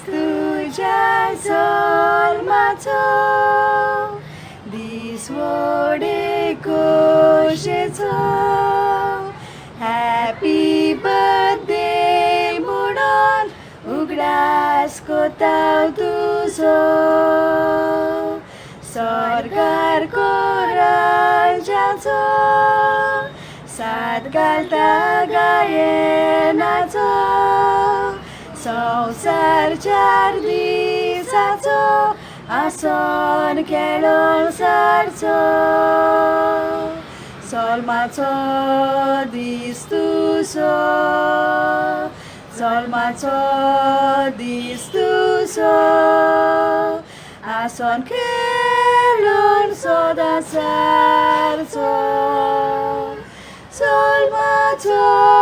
Tujea Zolmacho, this wodeko shecho. Happy birthday मुडन उग्रासको ताउ तुझो. सरकारको रजाचो सात गाल्ता गाए नाचो. संसार चार दिसाचो आसन खेळून सारचो. Zolmacho दीस तुझो. Zolmacho दीस तुझो. आसन खेळून सदा सारचो. Zolmacho